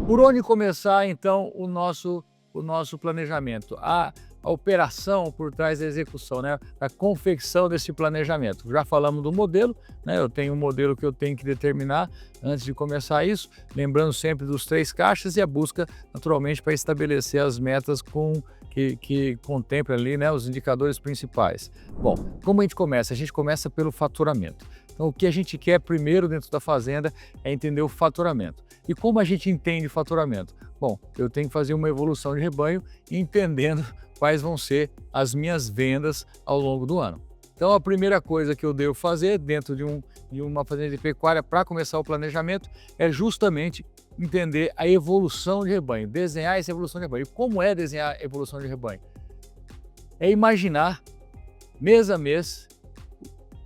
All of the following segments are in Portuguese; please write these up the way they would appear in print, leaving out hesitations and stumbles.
Por onde começar, então, o nosso planejamento? A operação por trás da execução, né? A confecção desse planejamento. Já falamos do modelo, né? Eu tenho um modelo que eu tenho que determinar antes de começar isso, lembrando sempre dos 3 caixas e a busca, naturalmente, para estabelecer as metas que contempla ali, né, os indicadores principais. Bom, como a gente começa? A gente começa pelo faturamento. Então, o que a gente quer primeiro dentro da fazenda é entender o faturamento. E como a gente entende o faturamento? Bom, eu tenho que fazer uma evolução de rebanho entendendo quais vão ser as minhas vendas ao longo do ano. Então, a primeira coisa que eu devo fazer dentro de uma fazenda de pecuária para começar o planejamento é justamente entender a evolução de rebanho, desenhar essa evolução de rebanho. E como é desenhar a evolução de rebanho? É imaginar, mês a mês,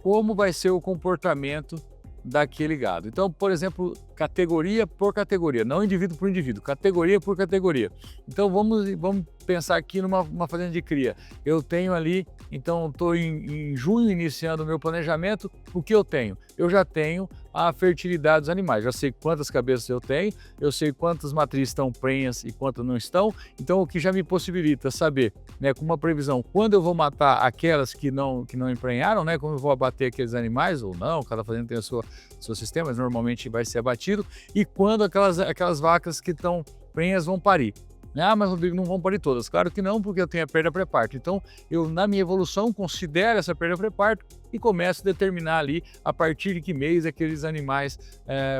como vai ser o comportamento daquele gado. Então, por exemplo, categoria por categoria, não indivíduo por indivíduo, categoria por categoria. Então, vamos pensar aqui numa fazenda de cria. Eu tenho ali, então estou em junho iniciando o meu planejamento. O que eu tenho? Eu já tenho a fertilidade dos animais, já sei quantas cabeças eu tenho, eu sei quantas matrizes estão prenhas e quantas não estão. Então, o que já me possibilita saber, né, com uma previsão, quando eu vou matar aquelas que não emprenharam, né, como eu vou abater aqueles animais ou não, cada fazenda tem o seu sistema, mas normalmente vai ser abatido, e quando aquelas vacas que estão prenhas vão parir. Ah, mas Rodrigo, não vão parir todas. Claro que não, porque eu tenho a perda pré-parto. Então, eu, na minha evolução, considero essa perda pré-parto e começo a determinar ali a partir de que mês aqueles animais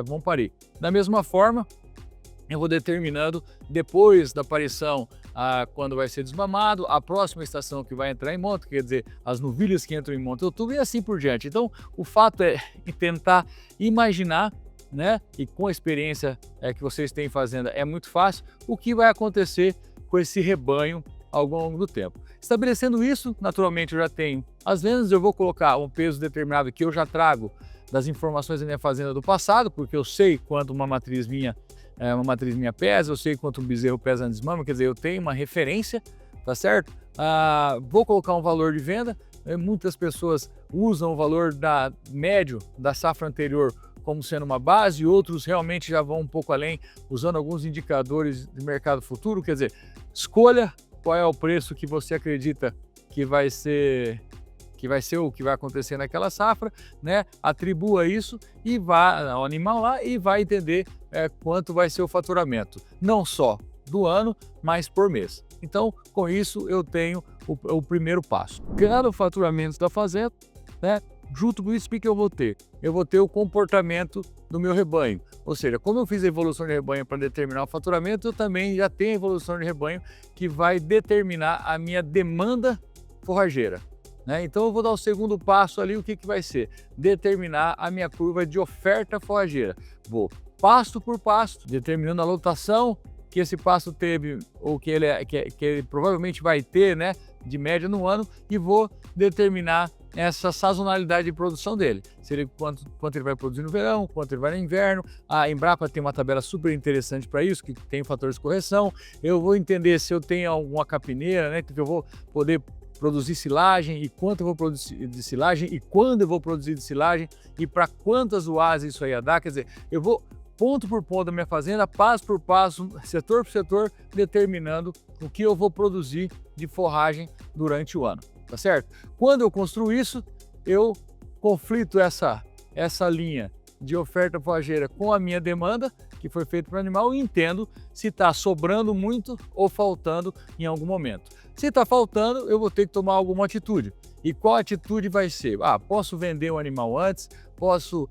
vão parir. Da mesma forma, eu vou determinando depois da parição quando vai ser desmamado, a próxima estação que vai entrar em monta, quer dizer, as novilhas que entram em monta em outubro e assim por diante. Então, o fato é tentar imaginar, né, e com a experiência que vocês têm em fazenda é muito fácil, o que vai acontecer com esse rebanho ao longo do tempo. Estabelecendo isso, naturalmente eu já tenho as vendas, eu vou colocar um peso determinado que eu já trago das informações da minha fazenda do passado, porque eu sei quanto uma matriz minha pesa, eu sei quanto um bezerro pesa na desmama, quer dizer, eu tenho uma referência, tá certo? Vou colocar um valor de venda, muitas pessoas usam o valor médio da safra anterior como sendo uma base, e outros realmente já vão um pouco além, usando alguns indicadores de mercado futuro, quer dizer, escolha qual é o preço que você acredita que vai ser o que vai acontecer naquela safra, né? Atribua isso e vá ao animal lá e vai entender quanto vai ser o faturamento, não só do ano, mas por mês. Então, com isso, eu tenho o primeiro passo. Cada faturamento da fazenda, né? Junto com isso, o que eu vou ter? Eu vou ter o comportamento do meu rebanho. Ou seja, como eu fiz a evolução de rebanho para determinar o faturamento, eu também já tenho a evolução de rebanho que vai determinar a minha demanda forrageira, né? Então eu vou dar o segundo passo ali, o que vai ser? Determinar a minha curva de oferta forrageira. Vou pasto por pasto, determinando a lotação que esse pasto teve, ou que ele provavelmente vai ter, né, de média no ano, e vou determinar essa sazonalidade de produção dele. Se ele, quanto ele vai produzir no verão, quanto ele vai no inverno. A Embrapa tem uma tabela super interessante para isso, que tem fatores de correção. Eu vou entender se eu tenho alguma capineira, né, que eu vou poder produzir silagem, e quanto eu vou produzir de silagem, e quando eu vou produzir de silagem, e para quantas UAs isso aí ia dar. Quer dizer, eu vou ponto por ponto da minha fazenda, passo por passo, setor por setor, determinando o que eu vou produzir de forragem durante o ano, tá certo? Quando eu construo isso, eu conflito essa linha de oferta forrageira com a minha demanda, que foi feita para o animal, e entendo se está sobrando muito ou faltando em algum momento. Se está faltando, eu vou ter que tomar alguma atitude. E qual atitude vai ser? Posso vender o animal antes, posso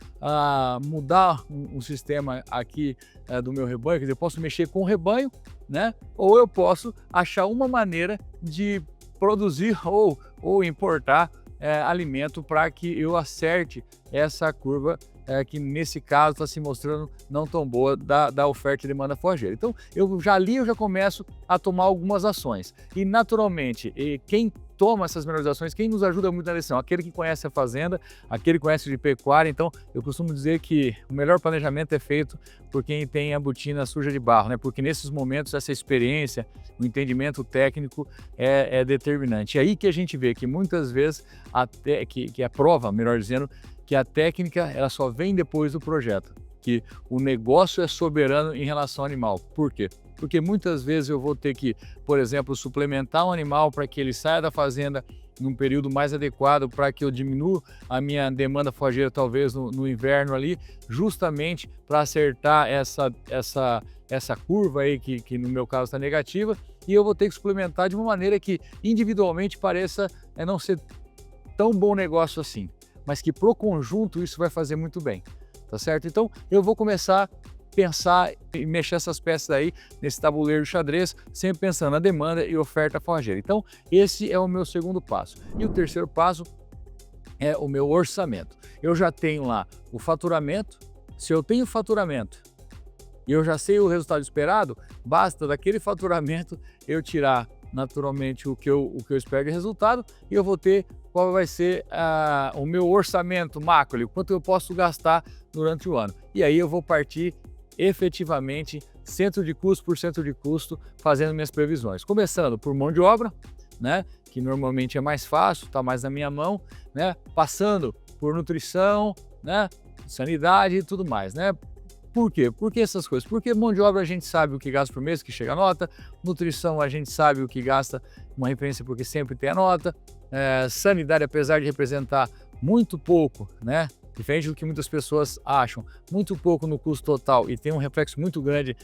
mudar um sistema aqui do meu rebanho, quer dizer, eu posso mexer com o rebanho, né? Ou eu posso achar uma maneira de produzir ou importar alimento para que eu acerte essa curva que nesse caso está se mostrando não tão boa da oferta e demanda forrageira. Então, eu já começo a tomar algumas ações. E naturalmente, quem toma essas melhores ações, quem nos ajuda muito na lição? Aquele que conhece a fazenda, aquele que conhece de pecuária. Então, eu costumo dizer que o melhor planejamento é feito por quem tem a botina suja de barro, né? Porque nesses momentos essa experiência, o entendimento técnico é determinante. E aí que a gente vê que muitas vezes, que a prova, melhor dizendo, que a técnica ela só vem depois do projeto. que o negócio é soberano em relação ao animal. Por quê? Porque muitas vezes eu vou ter que, por exemplo, suplementar um animal para que ele saia da fazenda num período mais adequado, para que eu diminua a minha demanda forrageira talvez no inverno ali, justamente para acertar essa curva aí que no meu caso está negativa, e eu vou ter que suplementar de uma maneira que individualmente pareça não ser tão bom negócio assim, mas que pro conjunto isso vai fazer muito bem, tá certo? Então eu vou começar a pensar e mexer essas peças aí nesse tabuleiro de xadrez, sempre pensando na demanda e oferta forrageira. Então esse é o meu segundo passo. E o terceiro passo é o meu orçamento. Eu já tenho lá o faturamento. Se eu tenho faturamento e eu já sei o resultado esperado, basta daquele faturamento eu tirar naturalmente o que eu espero de resultado, e eu vou ter qual vai ser o meu orçamento macro, quanto eu posso gastar durante o ano. E aí eu vou partir efetivamente centro de custo por centro de custo, fazendo minhas previsões. Começando por mão de obra, né, que normalmente é mais fácil, está mais na minha mão, né, passando por nutrição, né, sanidade e tudo mais, né. Por quê? Por que essas coisas? Porque mão de obra a gente sabe o que gasta por mês, que chega a nota, nutrição a gente sabe o que gasta, uma referência porque sempre tem a nota, sanidade, apesar de representar muito pouco, né, diferente do que muitas pessoas acham, muito pouco no custo total e tem um reflexo muito grande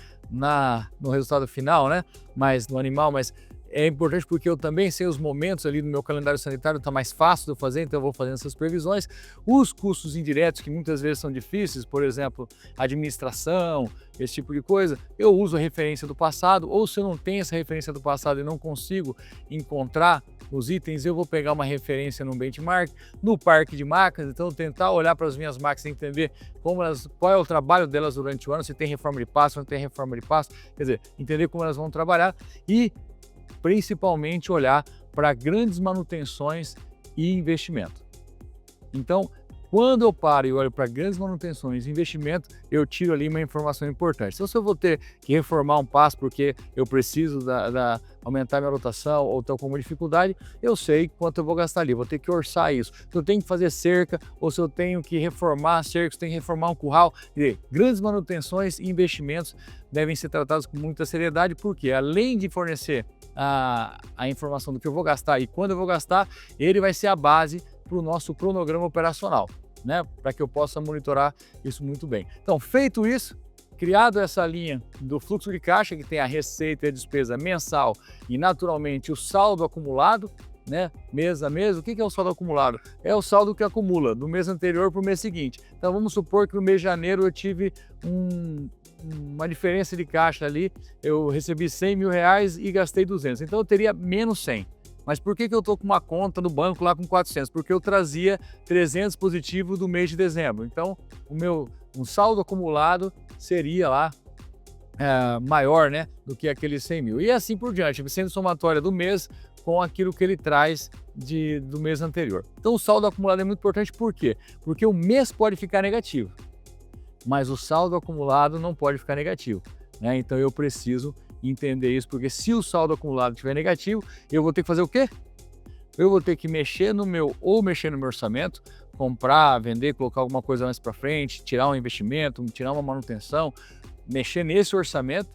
no resultado final, né, mas no animal, mas é importante porque eu também sei os momentos ali no meu calendário sanitário, está mais fácil de eu fazer, então eu vou fazendo essas previsões. Os custos indiretos, que muitas vezes são difíceis, por exemplo, administração, esse tipo de coisa, eu uso a referência do passado, ou se eu não tenho essa referência do passado e não consigo encontrar os itens, eu vou pegar uma referência no benchmark, no parque de máquinas, então tentar olhar para as minhas máquinas e entender qual é o trabalho delas durante o ano, se tem reforma de passo, se não tem reforma de passo, quer dizer, entender como elas vão trabalhar e principalmente olhar para grandes manutenções e investimento. Então, quando eu paro e olho para grandes manutenções e investimento, eu tiro ali uma informação importante. Então, se eu vou ter que reformar um passo porque eu preciso aumentar minha rotação ou estou com uma dificuldade, eu sei quanto eu vou gastar ali, vou ter que orçar isso. Se eu tenho que fazer cerca ou se eu tenho que reformar cerca, se eu tenho que reformar um curral, grandes manutenções e investimentos devem ser tratados com muita seriedade, porque além de fornecer a informação do que eu vou gastar e quando eu vou gastar, ele vai ser a base para o nosso cronograma operacional, né? Para que eu possa monitorar isso muito bem. Então, feito isso, criado essa linha do fluxo de caixa, que tem a receita e a despesa mensal e naturalmente o saldo acumulado, né? Mês a mês, o que é o saldo acumulado? É o saldo que acumula do mês anterior para o mês seguinte. Então vamos supor que no mês de janeiro eu tive uma diferença de caixa ali, eu recebi 100 mil reais e gastei 200, então eu teria menos 100. Mas por que eu estou com uma conta no banco lá com 400? Porque eu trazia 300 positivo do mês de dezembro. Então, um saldo acumulado seria lá maior, né, do que aqueles 100 mil. E assim por diante, sendo somatória do mês com aquilo que ele traz do mês anterior. Então, o saldo acumulado é muito importante, por quê? Porque o mês pode ficar negativo, mas o saldo acumulado não pode ficar negativo, né? Então, eu preciso entender isso, porque se o saldo acumulado estiver negativo, eu vou ter que fazer o quê? Eu vou ter que mexer no meu orçamento, comprar, vender, colocar alguma coisa mais para frente, tirar um investimento, tirar uma manutenção, mexer nesse orçamento,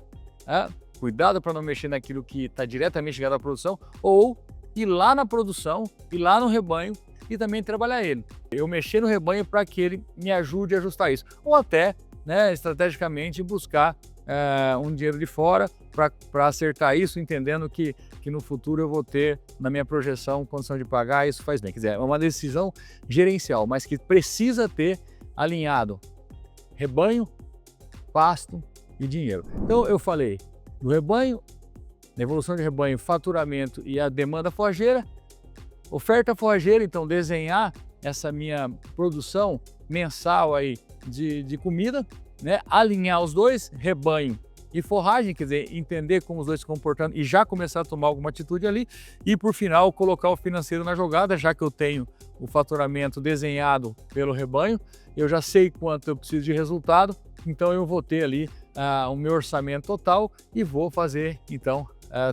cuidado para não mexer naquilo que está diretamente ligado à produção, ou ir lá na produção, ir lá no rebanho e também trabalhar ele. Eu mexer no rebanho para que ele me ajude a ajustar isso, ou até, né, estrategicamente buscar um dinheiro de fora para acertar isso, entendendo que no futuro eu vou ter, na minha projeção, condição de pagar, isso faz bem. Quer dizer, é uma decisão gerencial, mas que precisa ter alinhado rebanho, pasto e dinheiro. Então eu falei do rebanho, da evolução de rebanho, faturamento e a demanda forrageira, oferta forrageira, então desenhar essa minha produção mensal aí de comida, né? Alinhar os dois, rebanho e forragem, quer dizer, entender como os dois se comportando e já começar a tomar alguma atitude ali, e por final colocar o financeiro na jogada, já que eu tenho o faturamento desenhado pelo rebanho, eu já sei quanto eu preciso de resultado, então eu vou ter ali o meu orçamento total e vou fazer então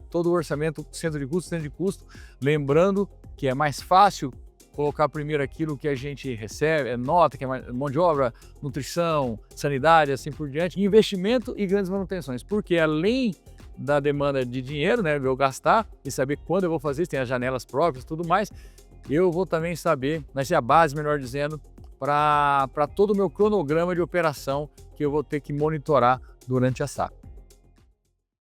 todo o orçamento centro de custo, lembrando que é mais fácil colocar primeiro aquilo que a gente recebe, nota, que é mão de obra, nutrição, sanidade, assim por diante, investimento e grandes manutenções. Porque além da demanda de dinheiro, né, eu gastar e saber quando eu vou fazer isso, tem as janelas próprias e tudo mais, eu vou também saber, vai ser a base, melhor dizendo, para todo o meu cronograma de operação que eu vou ter que monitorar durante a safra.